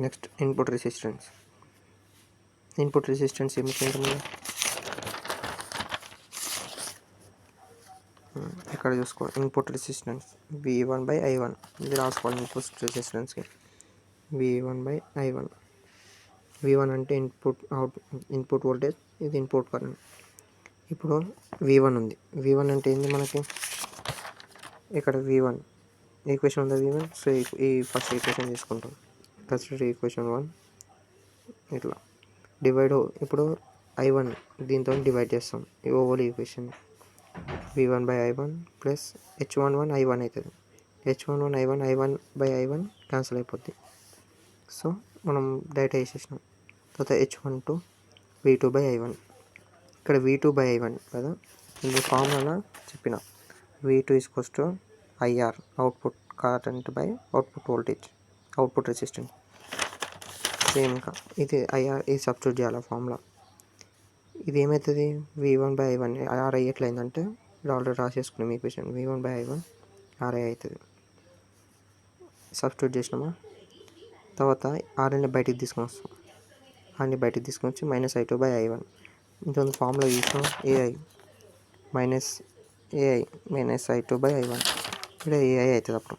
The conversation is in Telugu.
నెక్స్ట్ ఇన్పుట్ రెసిస్టెన్స్ ఏమిటి ఇక్కడ చూసుకో ఇన్పుట్ రెసిస్టెన్స్ V1/I1 ఇది రాసుకోవాలి ఇన్పుట్ రెసిస్టెన్స్కి V1/I1. V1 అంటే ఇన్పుట్ వోల్టేజ్, ఇది ఇన్పుట్ కరెంట్. ఇప్పుడు V1 ఉంది. V1 అంటే ఏంది మనకి ఇక్కడ V1 ఈక్వేషన్ ఉందా V1. సో ఈ ఫస్ట్ ఈక్వేషన్ తీసుకుంటాం. కన్సిడర్ ఈక్వేషన్ 1 ఇట్లా డివైడ్. ఇప్పుడు I1 దీంతో డివైడ్ చేస్తాం ఈ over equation. V1/I1 plus H11 I1 అవుతుంది. H11 I1 క్యాన్సిల్ అయిపోద్ది. సో మనం డైరెక్ట్ వేసేసినాం. తర్వాత H12 V2/I1. ఇక్కడ V2/I1 కదా, ఇది ఫార్ములా చెప్పిన. V2 = IR output current by output voltage, output resistance. Same ఇంకా ఇది IR, ఇది సబ్స్టిట్యూట్ చేయాలి ఫార్ములా. ఇది ఏమవుతుంది V1/I1 RI ఎట్లయిందంటే ఇది ఆల్రెడీ రాసేసుకున్నాం ఈక్వేషన్. V1/I1 RI అవుతుంది. సబ్స్టిట్యూట్ చేసినామా. తర్వాత RIని బయటికి తీసుకొని వస్తాం. RIని బయటికి తీసుకొని వచ్చి -I2/I1. ఇంకొంత ఫార్ములా చూసాం AI -I2/I1 ఇక్కడ AI అవుతుంది. అప్పుడు